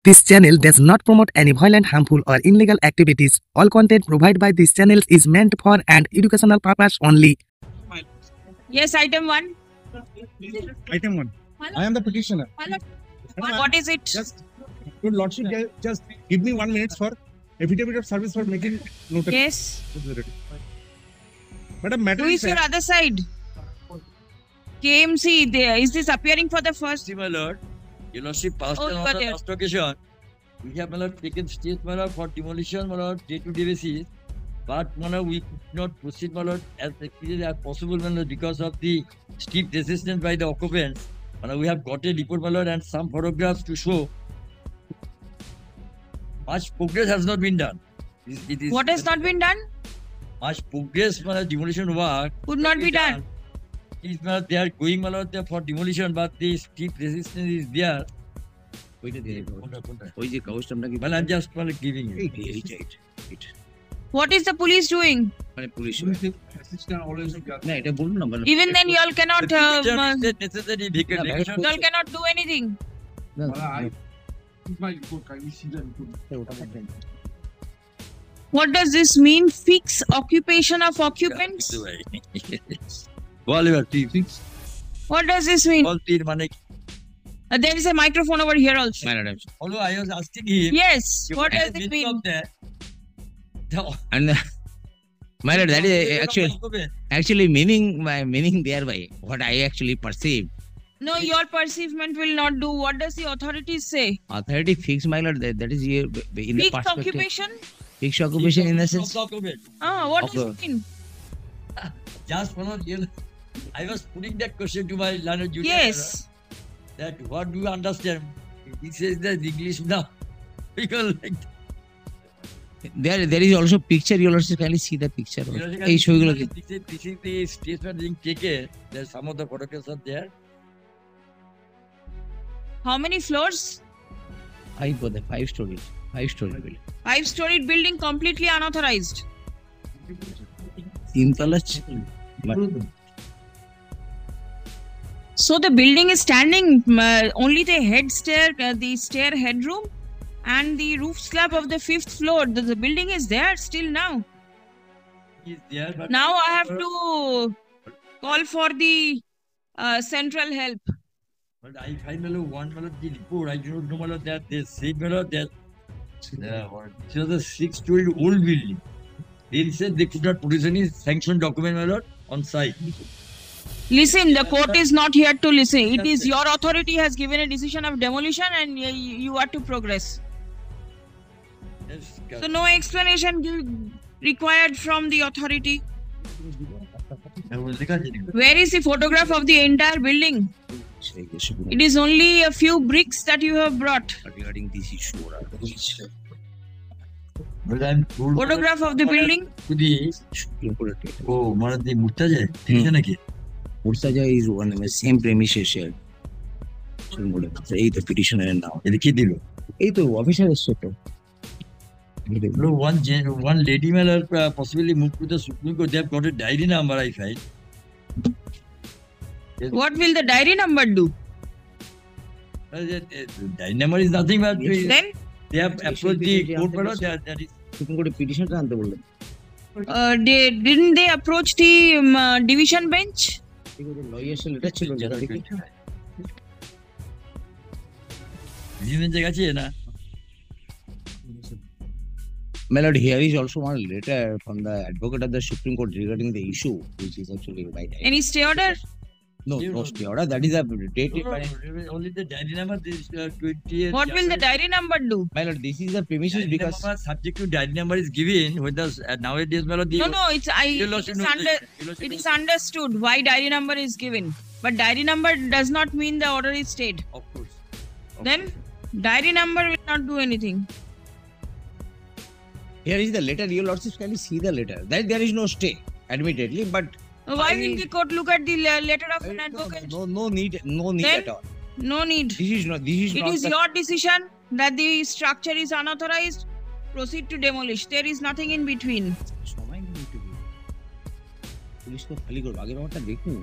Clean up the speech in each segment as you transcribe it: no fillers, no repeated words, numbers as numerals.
This channel does not promote any violent, harmful, or illegal activities. All content provided by this channel is meant for an educational purpose only. Yes, item 1. Item 1. I am the petitioner. What is it? Just, good lordship, just give me 1 minute for affidavit of service for making notice. Yes. Madam, matter Who is your other side? KMC, there. Is this appearing for the first? My lord, your lordship passed Oh, an you are order there. last occasion. We have, my lord, taken steps, my lord, for demolition, my lord, day-to-day basis. But, my lord, we could not proceed, my lord, as expeditiously as possible, my lord, because of the steep resistance by the occupants. My lord, we have got a report, my lord, and some photographs to show. Much progress has not been done. It is What has not been done? Much progress, my lord, demolition work. Could not be done. Is, my lord, they are going, my lord, there for demolition, but the steep resistance is there. Well, I'm just giving you. What is the police doing? Even then, you all cannot. Necessary vacation. You all cannot do anything. What does this mean? Fix occupation of occupants? Bollywood TV. What does this mean? All three money. There is a microphone over here also. Although I was asking him. Yes. What does it mean? And my lord, that is actually meaning thereby what I actually perceive. No, your perceivement will not do. What does the authorities say? Authority fix, my lord, that is here in the Fix perspective. occupation? Fix occupation in the sense. What does it mean? Just one of you. I was putting that question to my learned junior. Yes. That what do you understand? He says that English now. Because like There is also picture. You will also kindly see the picture. Hey, show you look. this is the statement being taken. There's some of the photographs are there. How many floors? 5 stories. 5-story building. 5-storied building completely unauthorized. 3 tala. So the building is standing, only the stair headroom and the roof slab of the 5th floor. The building is there still now. He's there, but Now I have to call for the central help. But I finally want the report. I do not know that they say that it was a 6-story old building. They said they could not produce any sanctioned document, my lord, on site. Listen, the court is not here to listen. It is your authority has given a decision of demolition and you are to progress. Yes, So no explanation required from the authority. Where is the photograph of the entire building? It is only a few bricks that you have brought. Regarding this issue, But I'm told Photograph of the building? to the Marathi Murtaja. Murtaja is one of the same premises shared. এই তো petitioner now. এটা কি দিল? এই তো officer এসছে তো। One lady may possibly moved to the Supreme Court. They have got a diary number, I find. What will the diary number do? Diary number is nothing but Then they have approached the court, but that is supreme কোর্টে পিটিশনটা আনতে বললেন। didn't they approach the division bench? Lawyer letter ছিল যেটা দেখি। জিমেন্টে গেছে না? My lord, here is also one letter from the advocate of the Supreme Court regarding the issue, which is actually right. Any stay order? No stay order. That is a dated by. Only the diary number is 28. What will the diary number do? My lord, this is the premises Diary because number, subject to diary number is given with the nowadays, my lord, the No, it is understood why diary number is given. But diary number does not mean the order is stayed. Of course. Then diary number will not do anything. here is the letter. You lordships can see the letter. That there is no stay, admittedly, but Why will the court look at the letter of an advocate? no need Then? at all. No need. This is not Your decision that the structure is unauthorized. Proceed to demolish. There is nothing in between. সময় নেই তো। Police তো খালি করবে আগে ব্যাপারটা দেখুন।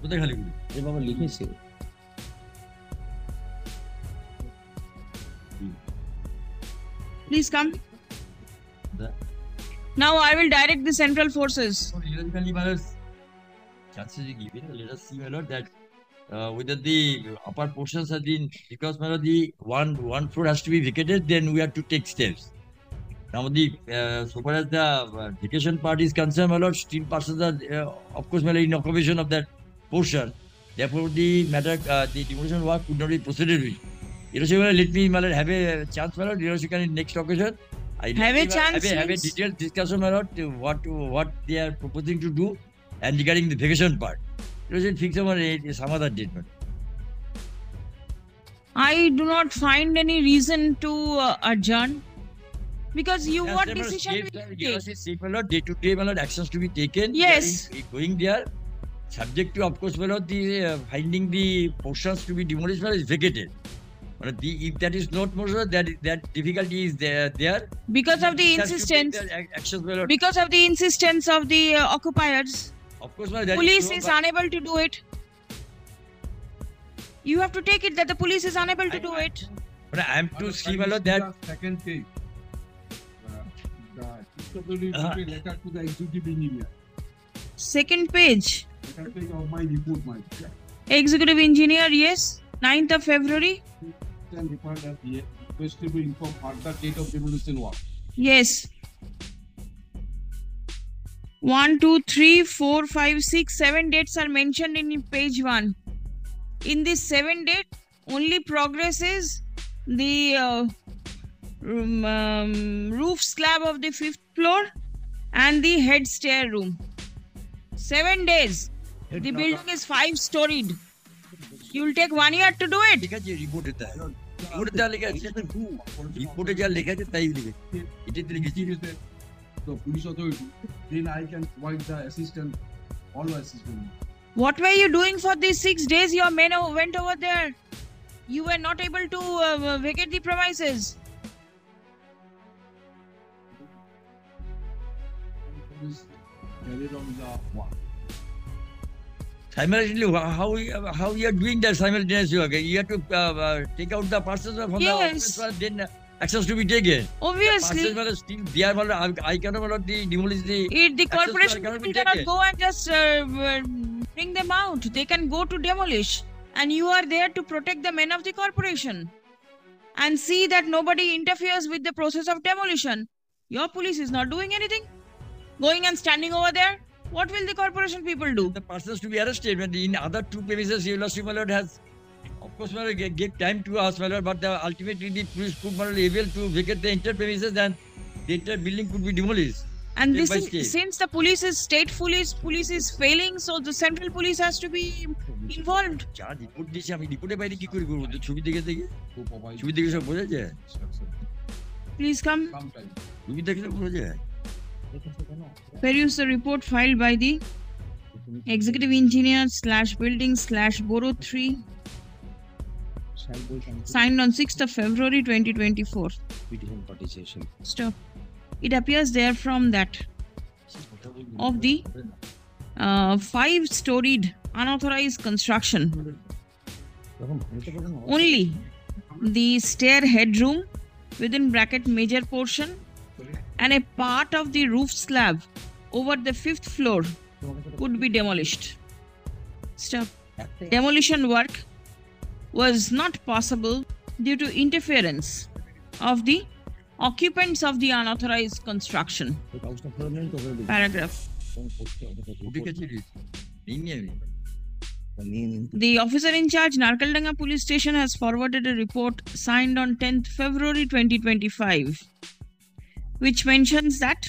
কোথায় খালি করবি? এ বাবা লিখেছে Please come. The- Now I will direct the central forces. So theoretically, my lord, chances are given. Let us see, my lord, that whether the upper portions have been, because my lord, the one floor has to be vacated, then we have to take steps. Now the so far as the vacation part is concerned, my lord, still persons are of course, my lord, in occupation of that portion. Therefore, the matter, the demolition work could not be proceeded with. Let me, my lord, have a chance, my lord. You can in next occasion. Have a chance Have a means- detailed discussion, my lord, to what they are proposing to do, and regarding the vacation part. Fix some other date, my lord. I do not find any reason to adjourn because you Yes, what there must decision be- will you you take? say, my lord, day-to-day, my lord, actions to be taken. Yes. Going there, subject to, of course, my lord, the finding the portions to be demolished, my lord, is vacated. But if that is not more, that difficulty is there. Because of the It has to take insistence, the actions, my lord. because of the insistence of the occupiers, Of course, my lord, that police so, is but- unable to do it. You have to take it that the police is unable to do I- it. But I am to see, my lord, that Second page. The PWD letter to the executive engineer. Second page, Second page of my report, my executive engineer, yes, 9th of February, and report that the requested to inform further date of demolition work. yes. 1, 2, 3, 4, 5, 6, 7 dates are mentioned in page 1. In this 7 date, only progress is the roof slab of the 5th floor and the head stair room. 7 days. The building is 5-storied. You will take 1 year to do it. লেখা আছে রিপোর্টে তাই রিপোর্টে যা লেখা আছে রিপোর্টে যা লেখা আছে তাই লিখেছে এটাতে লিখেছি The police authority, then I can provide the assistance, all assistance. What were you doing for these 6 days? Your men went over there. You were not able to vacate the premises. Police carried on the work. simultaneously how you are doing that simultaneously work you have to take out the parcels from Yes. the office then actions to be taken Obviously, parcels are still there I cannot demolish the the corporation cannot be people cannot taken. go and just bring them out. They can go to demolish, and you are there to protect the men of the corporation and see that nobody interferes with the process of demolition. Your police is not doing anything, going and standing over there. What will the corporation people do? the persons to be arrested when in other two premises your lordship my lord has of course my lord give time to us my lord but ultimately the police could my lord able to vacate the entire premises and the entire building could be demolished. And Step this by is step. since the police is failing, so the central police has to be involved. যা report দিয়েছে আমি রিপোর্টের বাইরে কি করে করবো তো ছবি দেখে To provide ছবি দেখে সব বোঝা যায় instruction. Please come. Sometime. ছবি দেখে বোঝা যায় Peruse the report filed by the executive engineer / building / Boro 3, signed on 6th of February 2024. Petition participation. Stop. It appears therefrom that of the 5-storied unauthorized construction, only the stair headroom within bracket major portion and a part of the roof slab over the 5th floor could be demolished. Stop. Demolition work was not possible due to interference of the occupants of the unauthorized construction. Paragraph. উঠে গেছে নিয়ে আমি The officer in charge, Narkaldanga Police Station, has forwarded a report signed on 10th February 2025, which mentions that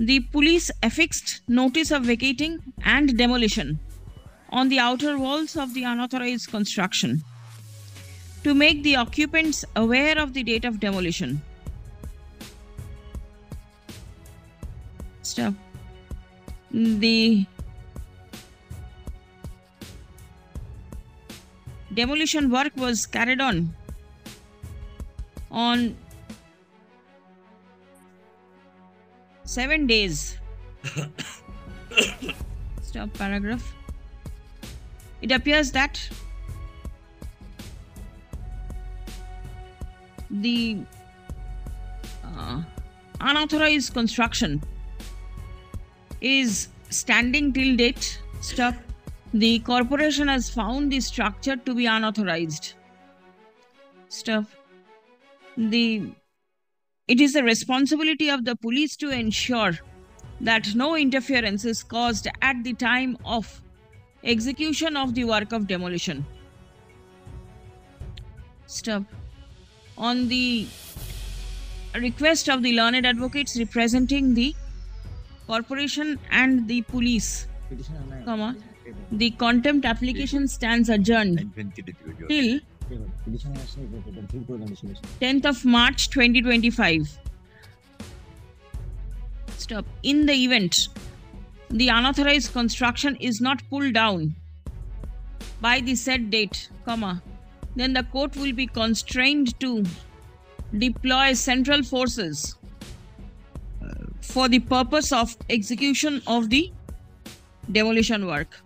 the police affixed notice of vacating and demolition on the outer walls of the unauthorized construction to make the occupants aware of the date of demolition. Stop. The demolition work was carried on 7 days. Stop paragraph. It appears that the unauthorized construction is standing till date. Stop. The corporation has found the structure to be unauthorized. Stop. It is the responsibility of the police to ensure that no interference is caused at the time of execution of the work of demolition. Stop. On the request of the learned advocates representing the corporation and the police, comma, the contempt application stands adjourned till 10th of March 2025. Stop. In the event the unauthorized construction is not pulled down by the said date, comma, then the court will be constrained to deploy central forces for the purpose of execution of the demolition work.